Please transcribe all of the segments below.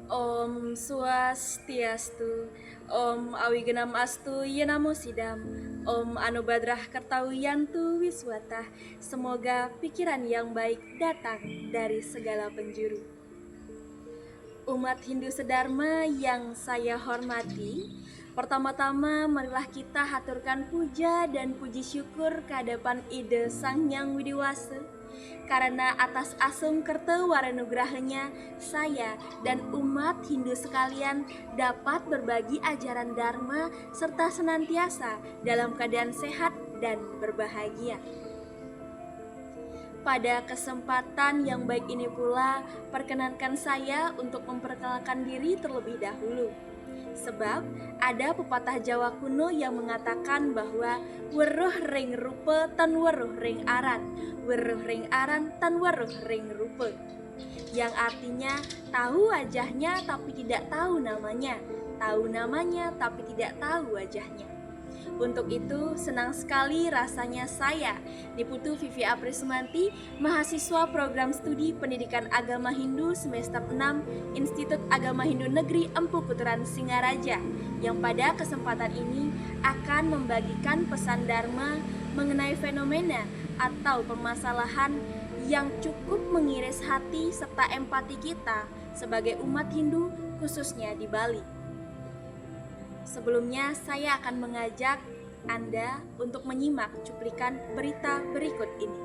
Om Swastiastu, Om Awigenam Astu Yenamo Sidam, Om Anubadrah Kertawiyantu Wiswatah. Semoga pikiran yang baik datang dari segala penjuru. Umat Hindu sedharma yang saya hormati, pertama-tama marilah kita haturkan puja dan puji syukur kehadapan Ide Sang Hyang Widiwasa. Karena atas asung kerta waranugrahanya, saya dan umat Hindu sekalian dapat berbagi ajaran Dharma serta senantiasa dalam keadaan sehat dan berbahagia. Pada kesempatan yang baik ini pula, perkenankan saya untuk memperkenalkan diri terlebih dahulu. Sebab ada pepatah Jawa kuno yang mengatakan bahwa weruh ring rupa tan weruh ring aran, weruh ring aran tan weruh ring rupa. Yang artinya tahu wajahnya tapi tidak tahu namanya, tahu namanya tapi tidak tahu wajahnya. Untuk itu, senang sekali rasanya saya, Niputu Vivi Aprismanti, mahasiswa program studi Pendidikan Agama Hindu semester 6, Institut Agama Hindu Negeri Empu Puteran Singaraja, yang pada kesempatan ini akan membagikan pesan Dharma mengenai fenomena atau permasalahan yang cukup mengiris hati serta empati kita sebagai umat Hindu, khususnya di Bali. Sebelumnya, saya akan mengajak Anda untuk menyimak cuplikan berita berikut ini.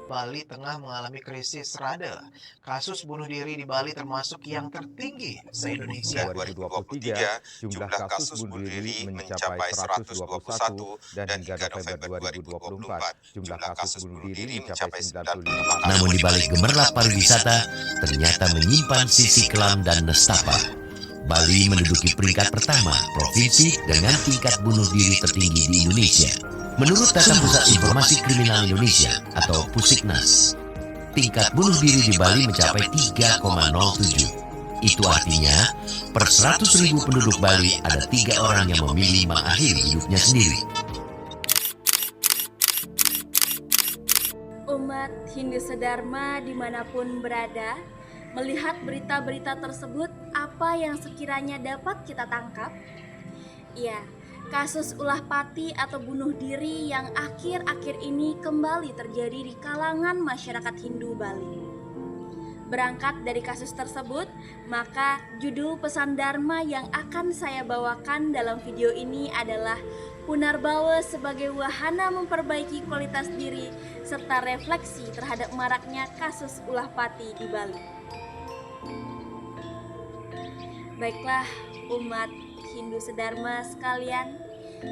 Bali tengah mengalami krisis rada. Kasus bunuh diri di Bali termasuk yang tertinggi se-Indonesia. 2023, jumlah kasus bunuh diri mencapai 121 dan hingga November 2024, jumlah kasus bunuh diri mencapai 95. Namun di balik gemerlap pariwisata, ternyata menyimpan sisi kelam dan nestapa. Bali menduduki peringkat pertama provinsi dengan tingkat bunuh diri tertinggi di Indonesia. Menurut data Pusat Informasi Kriminal Indonesia atau Pusiknas, tingkat bunuh diri di Bali mencapai 3,07. Itu artinya, per 100.000 penduduk Bali ada 3 orang yang memilih mengakhiri hidupnya sendiri. Umat Hindu sedharma dimanapun berada, melihat berita-berita tersebut, apa yang sekiranya dapat kita tangkap? Ya, kasus ulah pati atau bunuh diri yang akhir-akhir ini kembali terjadi di kalangan masyarakat Hindu Bali. Berangkat dari kasus tersebut, maka judul pesan Dharma yang akan saya bawakan dalam video ini adalah Punarbawa sebagai wahana memperbaiki kualitas diri serta refleksi terhadap maraknya kasus ulah pati di Bali. Baiklah umat Hindu sedharma sekalian,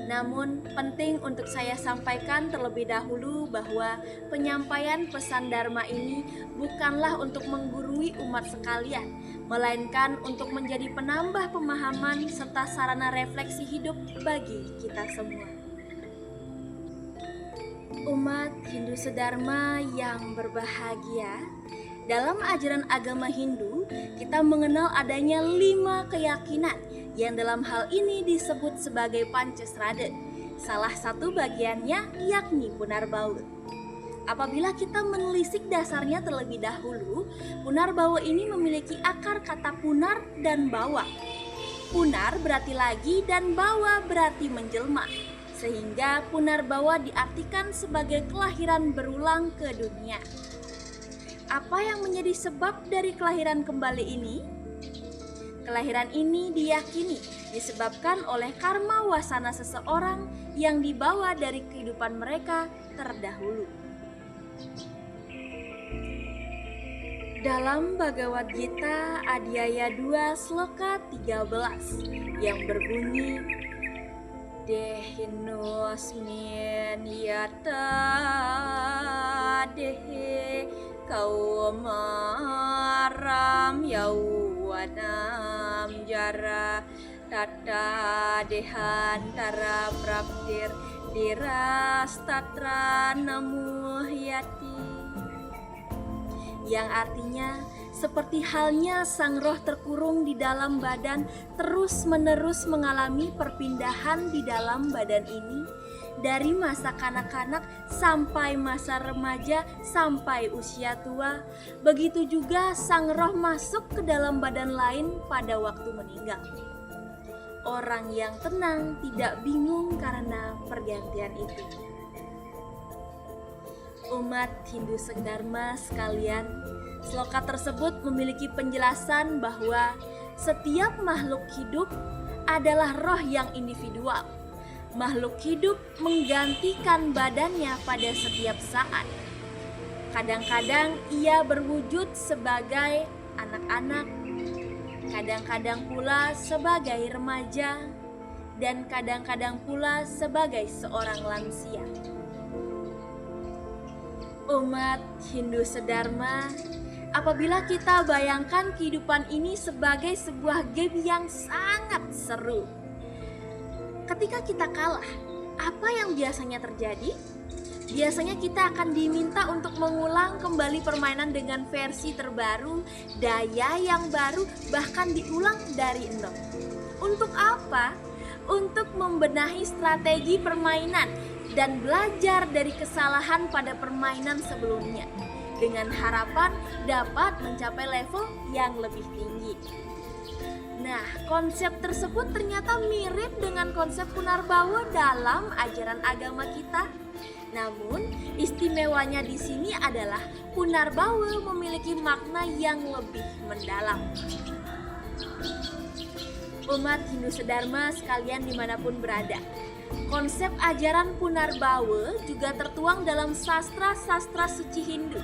namun penting untuk saya sampaikan terlebih dahulu bahwa penyampaian pesan Dharma ini bukanlah untuk menggurui umat sekalian, melainkan untuk menjadi penambah pemahaman serta sarana refleksi hidup bagi kita semua. Umat Hindu sedharma yang berbahagia, dalam ajaran agama Hindu, kita mengenal adanya 5 keyakinan yang dalam hal ini disebut sebagai Pancasrada. Salah satu bagiannya yakni Punarbawa. Apabila kita menelisik dasarnya terlebih dahulu, Punarbawa ini memiliki akar kata punar dan bawa. Punar berarti lagi dan bawa berarti menjelma, sehingga Punarbawa diartikan sebagai kelahiran berulang ke dunia. Apa yang menjadi sebab dari kelahiran kembali ini? Kelahiran ini diyakini disebabkan oleh karma wasana seseorang yang dibawa dari kehidupan mereka terdahulu. Dalam Bhagavad Gita Adhyaya 2 Sloka 13 yang berbunyi, Dehinosmin yata dehe kaumaram yauwanam jara tata dehantara praptir diras tatra namuhyati, yang artinya seperti halnya sang roh terkurung di dalam badan terus-menerus mengalami perpindahan di dalam badan ini, dari masa kanak-kanak sampai masa remaja sampai usia tua. Begitu juga sang roh masuk ke dalam badan lain pada waktu meninggal. Orang yang tenang tidak bingung karena pergantian itu. Umat Hindu Dharma sekalian, sloka tersebut memiliki penjelasan bahwa setiap makhluk hidup adalah roh yang individual. Makhluk hidup menggantikan badannya pada setiap saat. Kadang-kadang ia berwujud sebagai anak-anak, kadang-kadang pula sebagai remaja, dan kadang-kadang pula sebagai seorang lansia. Umat Hindu Dharma, apabila kita bayangkan kehidupan ini sebagai sebuah game yang sangat seru. Ketika kita kalah, apa yang biasanya terjadi? Biasanya kita akan diminta untuk mengulang kembali permainan dengan versi terbaru, daya yang baru, bahkan diulang dari nol. Untuk apa? Untuk membenahi strategi permainan dan belajar dari kesalahan pada permainan sebelumnya, dengan harapan dapat mencapai level yang lebih tinggi. Nah, konsep tersebut ternyata mirip dengan konsep Punarbawa dalam ajaran agama kita. Namun, istimewanya di sini adalah Punarbawa memiliki makna yang lebih mendalam. Umat Hindu Dharma sekalian dimanapun berada, konsep ajaran Punarbawa juga tertuang dalam sastra-sastra suci Hindu.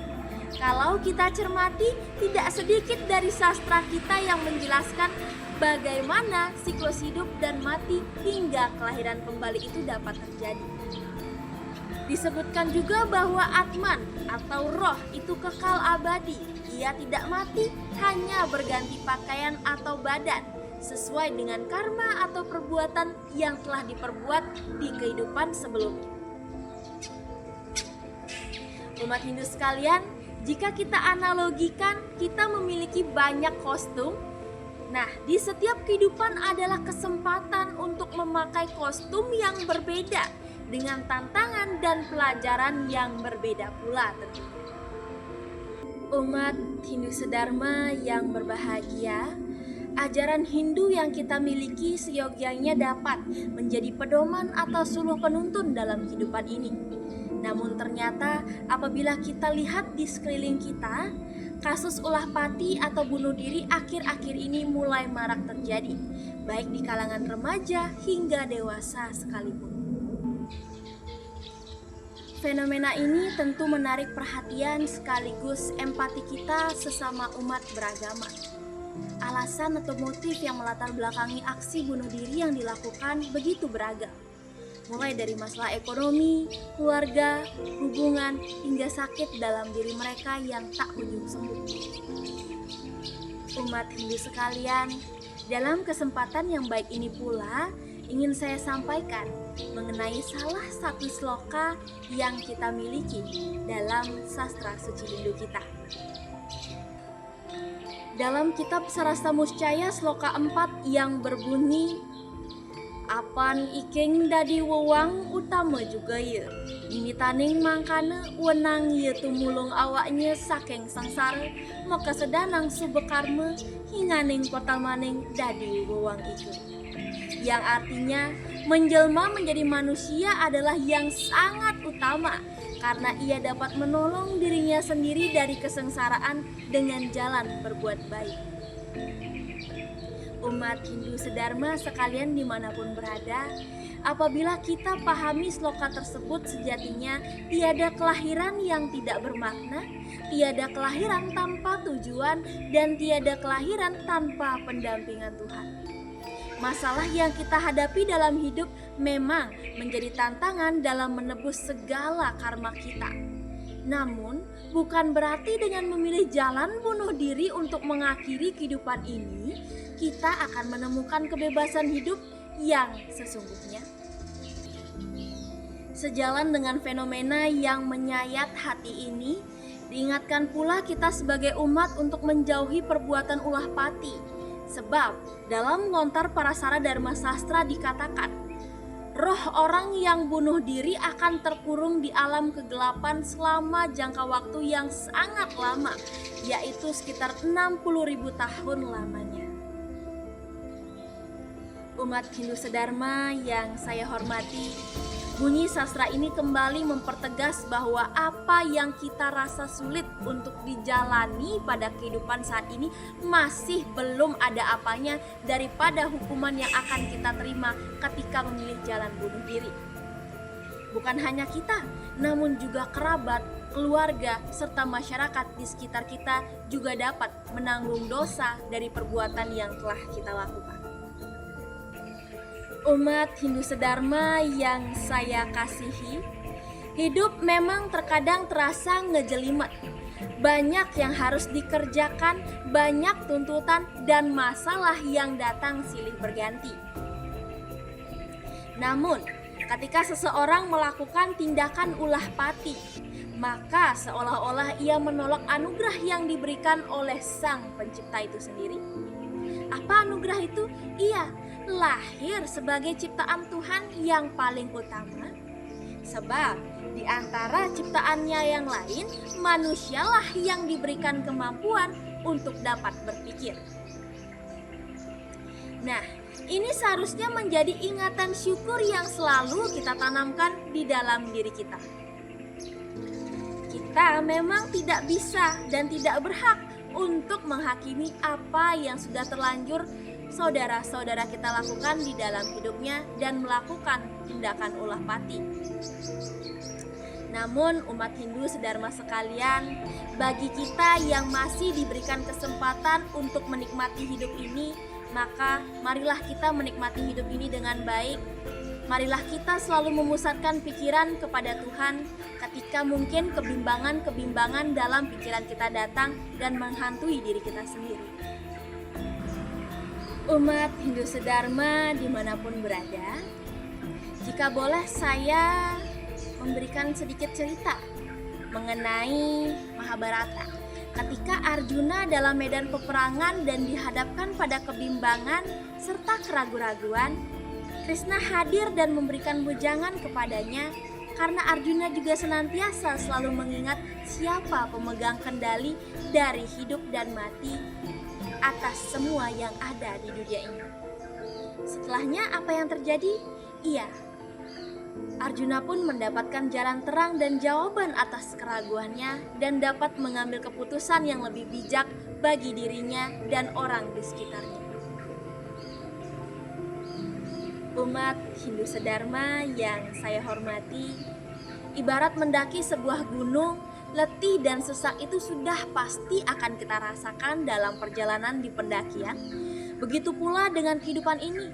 Kalau kita cermati, tidak sedikit dari sastra kita yang menjelaskan bagaimana siklus hidup dan mati hingga kelahiran kembali itu dapat terjadi. Disebutkan juga bahwa Atman atau roh itu kekal abadi. Ia tidak mati, hanya berganti pakaian atau badan sesuai dengan karma atau perbuatan yang telah diperbuat di kehidupan sebelumnya. Umat Hindu sekalian, jika kita analogikan, kita memiliki banyak kostum. Nah, di setiap kehidupan adalah kesempatan untuk memakai kostum yang berbeda dengan tantangan dan pelajaran yang berbeda pula tentunya. Umat Hindu Dharma yang berbahagia, ajaran Hindu yang kita miliki seyogyanya dapat menjadi pedoman atau suluh penuntun dalam kehidupan ini. Namun ternyata apabila kita lihat di sekeliling kita, kasus ulah pati atau bunuh diri akhir-akhir ini mulai marak terjadi, baik di kalangan remaja hingga dewasa sekalipun. Fenomena ini tentu menarik perhatian sekaligus empati kita sesama umat beragama. Alasan atau motif yang melatar belakangi aksi bunuh diri yang dilakukan begitu beragam. Mulai dari masalah ekonomi, keluarga, hubungan, hingga sakit dalam diri mereka yang tak kunjung sembuh. Umat Hindu sekalian, dalam kesempatan yang baik ini pula, ingin saya sampaikan mengenai salah satu sloka yang kita miliki dalam sastra suci Hindu kita. Dalam kitab Sarasta Muscaya sloka 4 yang berbunyi, apan iking dadi wewang utama juga ye, nimitaning mangkana wenang ye tumulung awaknya saking sangsara, maka sedanang subekarma hinganing pertamaning dadi wewang itu. Yang artinya menjelma menjadi manusia adalah yang sangat utama karena ia dapat menolong dirinya sendiri dari kesengsaraan dengan jalan berbuat baik. Umat Hindu Dharma sekalian dimanapun berada, apabila kita pahami sloka tersebut sejatinya tiada kelahiran yang tidak bermakna, tiada kelahiran tanpa tujuan, dan tiada kelahiran tanpa pendampingan Tuhan. Masalah yang kita hadapi dalam hidup memang menjadi tantangan dalam menebus segala karma kita. Namun, bukan berarti dengan memilih jalan bunuh diri untuk mengakhiri kehidupan ini, kita akan menemukan kebebasan hidup yang sesungguhnya. Sejalan dengan fenomena yang menyayat hati ini, diingatkan pula kita sebagai umat untuk menjauhi perbuatan ulah pati. Sebab, dalam lontar Parasara Dharma Sastra dikatakan, roh orang yang bunuh diri akan terkurung di alam kegelapan selama jangka waktu yang sangat lama, yaitu sekitar 60.000 tahun lamanya. Umat Hindu sedharma yang saya hormati, bunyi sastra ini kembali mempertegas bahwa apa yang kita rasa sulit untuk dijalani pada kehidupan saat ini masih belum ada apanya daripada hukuman yang akan kita terima ketika memilih jalan bunuh diri. Bukan hanya kita, namun juga kerabat, keluarga, serta masyarakat di sekitar kita juga dapat menanggung dosa dari perbuatan yang telah kita lakukan. Umat Hindu sedharma yang saya kasihi, hidup memang terkadang terasa ngejelimet. Banyak yang harus dikerjakan, banyak tuntutan dan masalah yang datang silih berganti. Namun, ketika seseorang melakukan tindakan ulah pati, maka seolah-olah ia menolak anugerah yang diberikan oleh Sang Pencipta itu sendiri. Apa anugerah itu? Iya, lahir sebagai ciptaan Tuhan yang paling utama. Sebab di antara ciptaannya yang lain, manusialah yang diberikan kemampuan untuk dapat berpikir. Nah, ini seharusnya menjadi ingatan syukur yang selalu kita tanamkan di dalam diri kita. Kita memang tidak bisa dan tidak berhak untuk menghakimi apa yang sudah terlanjur saudara-saudara kita lakukan di dalam hidupnya dan melakukan tindakan ulah pati. Namun umat Hindu sedharma sekalian, bagi kita yang masih diberikan kesempatan untuk menikmati hidup ini, maka marilah kita menikmati hidup ini dengan baik. Marilah kita selalu memusatkan pikiran kepada Tuhan ketika mungkin kebimbangan-kebimbangan dalam pikiran kita datang dan menghantui diri kita sendiri. Umat Hindu sedharma dimanapun berada, jika boleh saya memberikan sedikit cerita mengenai Mahabharata. Ketika Arjuna dalam medan peperangan dan dihadapkan pada kebimbangan serta keraguan-raguan, Krishna hadir dan memberikan wejangan kepadanya karena Arjuna juga senantiasa selalu mengingat siapa pemegang kendali dari hidup dan mati atas semua yang ada di dunia ini. Setelahnya apa yang terjadi? Iya, Arjuna pun mendapatkan jalan terang dan jawaban atas keraguannya dan dapat mengambil keputusan yang lebih bijak bagi dirinya dan orang di sekitarnya. Umat Hindu sedharma yang saya hormati, ibarat mendaki sebuah gunung, letih dan sesak itu sudah pasti akan kita rasakan dalam perjalanan di pendakian. Begitu pula dengan kehidupan ini.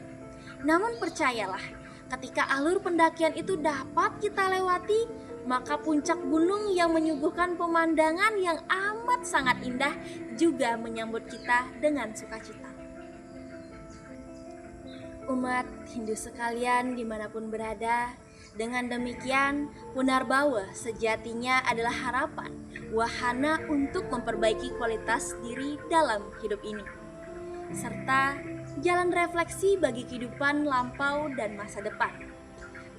Namun percayalah, ketika alur pendakian itu dapat kita lewati, maka puncak gunung yang menyuguhkan pemandangan yang amat sangat indah juga menyambut kita dengan sukacita. Umat Hindu sekalian dimanapun berada, dengan demikian Punarbawa sejatinya adalah harapan, wahana untuk memperbaiki kualitas diri dalam hidup ini, serta jalan refleksi bagi kehidupan lampau dan masa depan.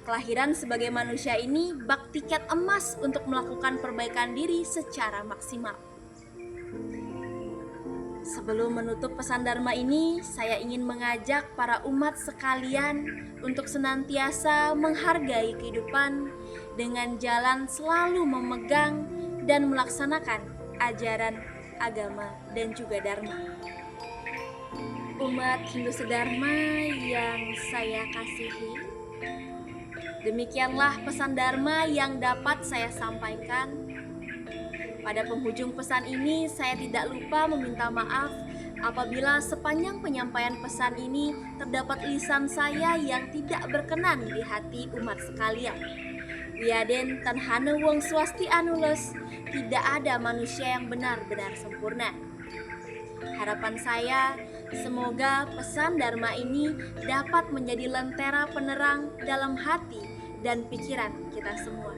Kelahiran sebagai manusia ini bak tiket emas untuk melakukan perbaikan diri secara maksimal. Sebelum menutup pesan Dharma ini, saya ingin mengajak para umat sekalian untuk senantiasa menghargai kehidupan dengan jalan selalu memegang dan melaksanakan ajaran agama dan juga Dharma. Umat Hindu sedharma yang saya kasihi, demikianlah pesan Dharma yang dapat saya sampaikan. Pada penghujung pesan ini, saya tidak lupa meminta maaf apabila sepanjang penyampaian pesan ini terdapat lisan saya yang tidak berkenan di hati umat sekalian. Wiaden tanhana wong swasti anules, tidak ada manusia yang benar-benar sempurna. Harapan saya, semoga pesan Dharma ini dapat menjadi lentera penerang dalam hati dan pikiran kita semua.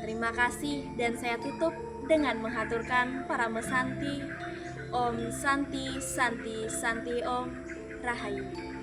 Terima kasih dan saya tutup dengan menghaturkan para mesanti. Om Santi Santi Santi Om Rahayu.